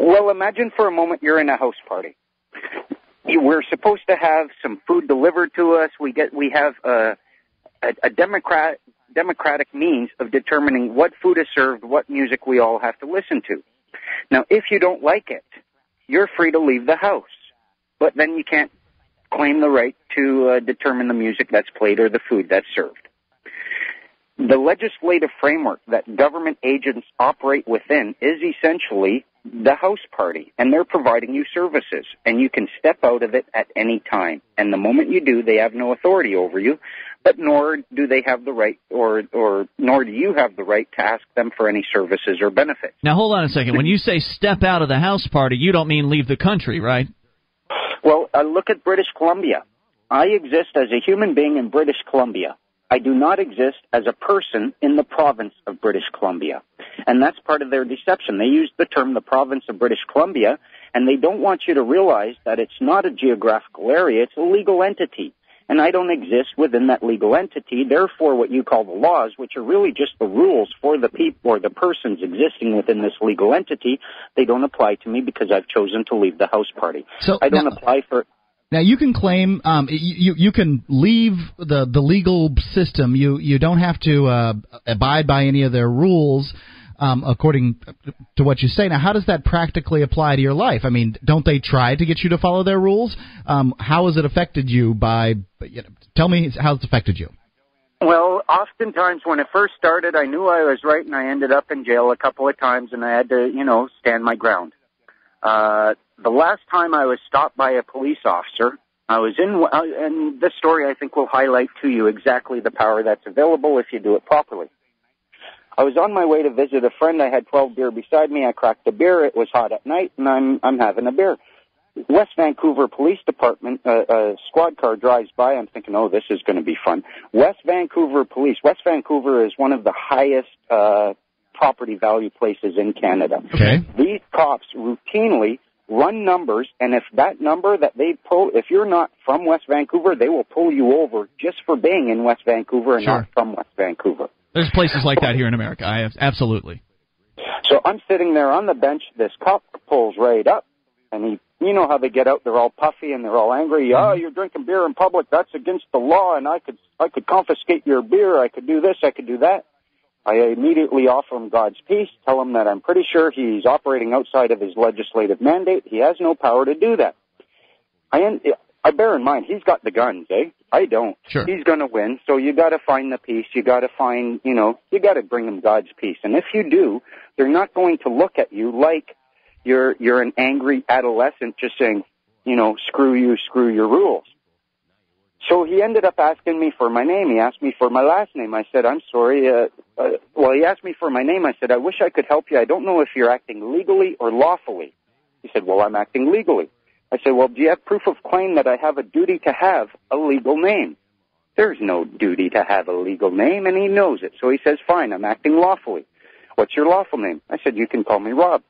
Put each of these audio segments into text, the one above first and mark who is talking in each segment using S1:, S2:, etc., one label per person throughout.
S1: Well, imagine for a moment you're in a house party. We're supposed to have some food delivered to us. We have a democratic means of determining what food is served, what music we all have to listen to. Now, if you don't like it, you're free to leave the house, but then you can't claim the right to determine the music that's played or the food that's served. The legislative framework that government agents operate within is essentially the house party, and they're providing you services, and you can step out of it at any time. And the moment you do, they have no authority over you, but nor do they have the right, or nor do you have the right to ask them for any services or benefits.
S2: Now, hold on a second. When you say step out of the house party, you don't mean leave the country, right?
S1: Well, look at British Columbia. I exist as a human being in British Columbia. I do not exist as a person in the province of British Columbia. And that's part of their deception. They use the term the province of British Columbia, and they don't want you to realize that it's not a geographical area, it's a legal entity. And I don't exist within that legal entity. Therefore, what you call the laws, which are really just the rules for the people or the persons existing within this legal entity, they don't apply to me because I've chosen to leave the house party.
S3: So
S1: I don't apply for...
S3: Now, you can claim you can leave the legal system. You don't have to abide by any of their rules, according to what you say. Now, how does that practically apply to your life? I mean, don't they try to get you to follow their rules? How has it affected you tell me how it's affected you.
S1: Well, oftentimes when it first started, I knew I was right, and I ended up in jail a couple of times, and I had to, stand my ground. The last time I was stopped by a police officer, I was and this story I think will highlight to you exactly the power that's available if you do it properly. I was on my way to visit a friend. I had 12 beer beside me. I cracked a beer. It was hot at night, and I'm having a beer. West Vancouver Police Department, a squad car drives by. I'm thinking, oh, this is going to be fun. West Vancouver Police. West Vancouver is one of the highest property value places in Canada.
S3: Okay.
S1: These cops routinely run numbers, and if that number that they pull, if you're not from West Vancouver, they will pull you over just for being in West Vancouver and not from West Vancouver.
S2: There's places like that here in America. Absolutely.
S1: So I'm sitting there on the bench. This cop pulls right up, and you know how they get out. They're all puffy and they're all angry. Oh, you're drinking beer in public. That's against the law, and I could confiscate your beer. I could do this. I could do that. I immediately offer him God's peace, tell him that I'm pretty sure he's operating outside of his legislative mandate. He has no power to do that. I bear in mind, he's got the guns, eh? I don't.
S2: Sure.
S1: He's going to win, so you got to find the peace. You got to find, you got to bring him God's peace. And if you do, they're not going to look at you like you're an angry adolescent just saying, screw you, screw your rules. So he ended up asking me for my name. He asked me for my last name. I said, I'm sorry. He asked me for my name. I said, I wish I could help you. I don't know if you're acting legally or lawfully. He said, well, I'm acting legally. I said, well, do you have proof of claim that I have a duty to have a legal name? There's no duty to have a legal name, and he knows it. So he says, fine, I'm acting lawfully. What's your lawful name? I said, you can call me Rob.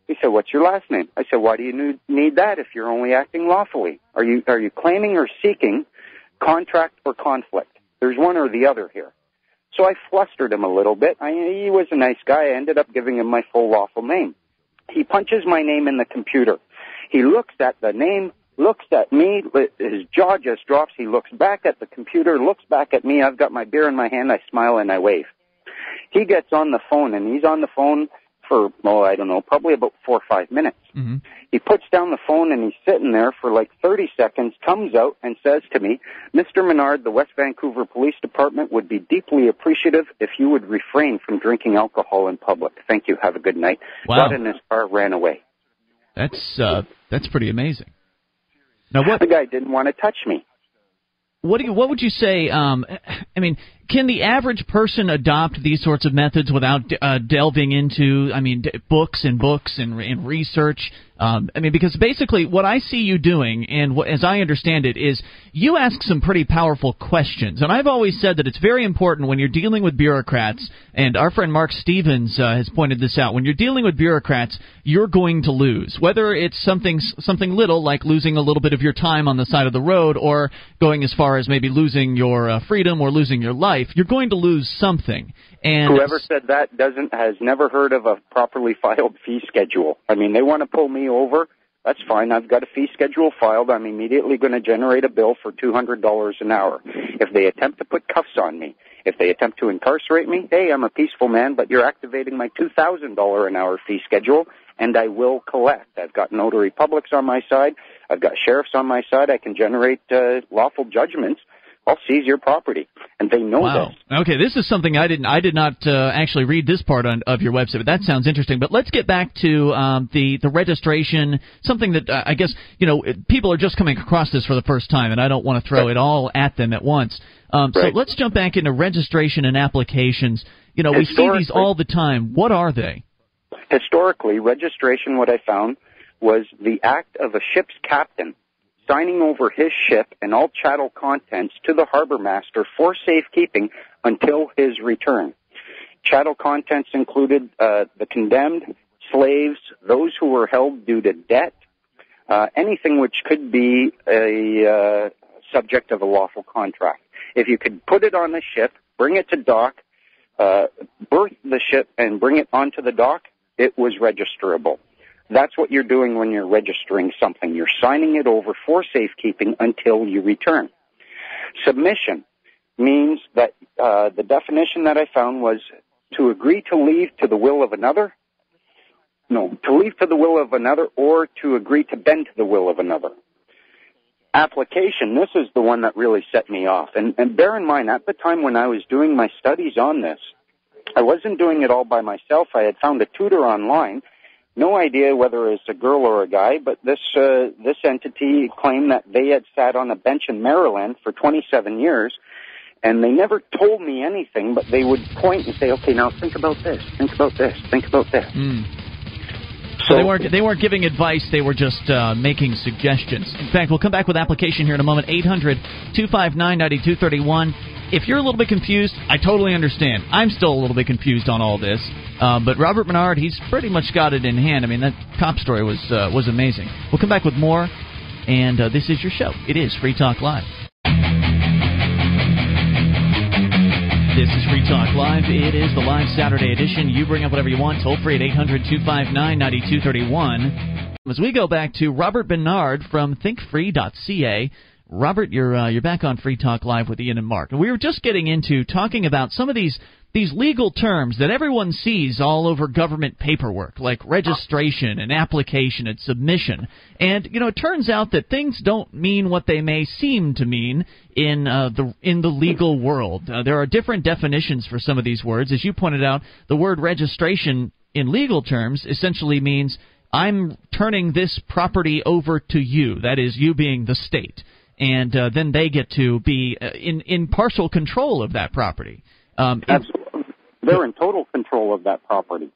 S1: He said, what's your last name? I said, why do you need that if you're only acting lawfully? Are you claiming or seeking contract or conflict? There's one or the other here. So I flustered him a little bit. He was a nice guy. I ended up giving him my full lawful name. He punches my name in the computer. He looks at the name, looks at me. His jaw just drops. He looks back at the computer, looks back at me. I've got my beer in my hand. I smile and I wave. He gets on the phone, and he's on the phone for, I don't know, probably about 4 or 5 minutes. Mm-hmm. He puts down the phone, and he's sitting there for like 30 seconds, comes out and says to me, Mr. Menard, the West Vancouver Police Department would be deeply appreciative if you would refrain from drinking alcohol in public. Thank you. Have a good night.
S2: Wow.
S1: Got in his car, ran away.
S2: That's pretty amazing. Now,
S1: The guy didn't want to touch me.
S2: What would you say? Can the average person adopt these sorts of methods without delving into, books and research? Because basically what I see you doing, and as I understand it, is you ask some pretty powerful questions. And I've always said that it's very important when you're dealing with bureaucrats, and our friend Mark Stevens has pointed this out, when you're dealing with bureaucrats, you're going to lose. Whether it's something little, like losing a little bit of your time on the side of the road, or going as far as maybe losing your freedom or losing your life, you're going to lose something. And
S1: whoever said that has never heard of a properly filed fee schedule. I mean, they want to pull me over. That's fine. I've got a fee schedule filed. I'm immediately going to generate a bill for $200 an hour. If they attempt to put cuffs on me, if they attempt to incarcerate me, hey, I'm a peaceful man, but you're activating my $2,000 an hour fee schedule, and I will collect. I've got notary publics on my side. I've got sheriffs on my side. I can generate lawful judgments. I'll seize your property, and they know
S2: wow.
S1: this.
S2: Okay, this is something I did not actually read this part of your website, but that sounds interesting. But let's get back to the registration, something that I guess people are just coming across this for the first time, and I don't want to throw it all at them at once. So let's jump back into registration and applications. We see these all the time. What are they?
S1: Historically, registration, what I found, was the act of a ship's captain signing over his ship and all chattel contents to the harbor master for safekeeping until his return. Chattel contents included the condemned, slaves, those who were held due to debt, anything which could be a subject of a lawful contract. If you could put it on the ship, bring it to dock, berth the ship and bring it onto the dock, it was registerable. That's what you're doing when you're registering something. You're signing it over for safekeeping until you return. Submission means that the definition that I found was to agree to leave to the will of another. No, to leave to the will of another or to agree to bend to the will of another. Application, this is the one that really set me off. And bear in mind, at the time when I was doing my studies on this, I wasn't doing it all by myself. I had found a tutor online. No idea whether it's a girl or a guy, but this entity claimed that they had sat on a bench in Maryland for 27 years, and they never told me anything, but they would point and say, okay, now think about this, think about this, think about this.
S2: So they weren't giving advice, they were just making suggestions. In fact, we'll come back with application here in a moment, 800-259-9231. If you're a little bit confused, I totally understand. I'm still a little bit confused on all this. But Robert Menard, he's pretty much got it in hand. I mean, that cop story was amazing. We'll come back with more, and this is your show. It is Free Talk Live. This is Free Talk Live. It is the live Saturday edition. You bring up whatever you want. Toll free at 800-259-9231. As we go back to Robert Menard from thinkfree.ca. Robert, you're back on Free Talk Live with Ian and Mark. And we were just getting into talking about some of these legal terms that everyone sees all over government paperwork, like registration and application and submission. And, it turns out that things don't mean what they may seem to mean in the legal world. There are different definitions for some of these words. As you pointed out, the word registration in legal terms essentially means I'm turning this property over to you, that is, you being the state. And then they get to be in partial control of that property.
S1: Absolutely. They're in total control of that property.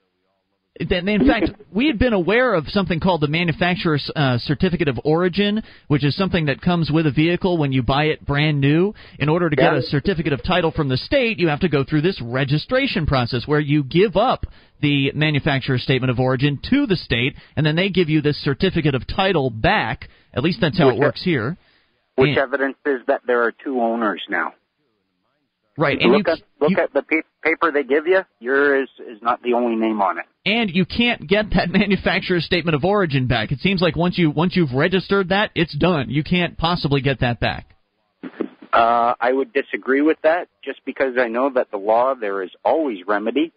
S2: In fact, we had been aware of something called the manufacturer's certificate of origin, which is something that comes with a vehicle when you buy it brand new. In order to get a certificate of title from the state, you have to go through this registration process where you give up the manufacturer's statement of origin to the state, and then they give you this certificate of title back. At least that's how it works here.
S1: Which evidences that there are two owners now.
S2: Right.
S1: And look at the paper they give you. Yours is not the only name on it.
S2: And you can't get that manufacturer's statement of origin back. It seems like once you've registered that, it's done. You can't possibly get that back.
S1: I would disagree with that, just because I know that the law, there is always remedy.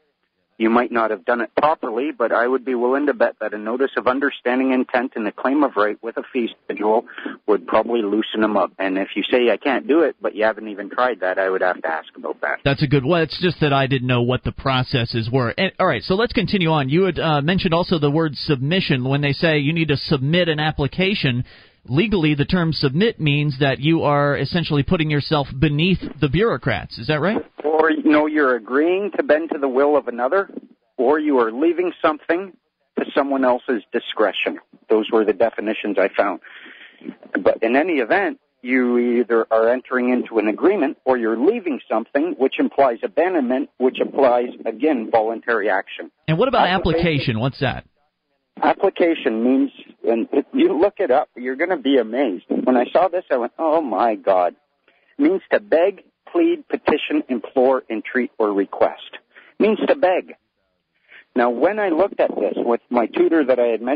S1: You might not have done it properly, but I would be willing to bet that a notice of understanding intent and a claim of right with a fee schedule would probably loosen them up. And if you say I can't do it, but you haven't even tried that, I would have to ask about that.
S2: That's a good one. It's just that I didn't know what the processes were. And, all right, so let's continue on. You had mentioned also the word submission. When they say you need to submit an application, legally the term submit means that you are essentially putting yourself beneath the bureaucrats. Is that right?
S1: Or, you're agreeing to bend to the will of another, or you are leaving something to someone else's discretion. Those were the definitions I found. But in any event, you either are entering into an agreement or you're leaving something, which implies abandonment, which implies, again, voluntary action.
S2: And what about application? What's that?
S1: Application means, and if you look it up, you're going to be amazed. When I saw this, I went, oh, my God. It means to beg, plead, petition, implore, entreat, or request. means to beg. Now, when I looked at this with my tutor that I had mentioned,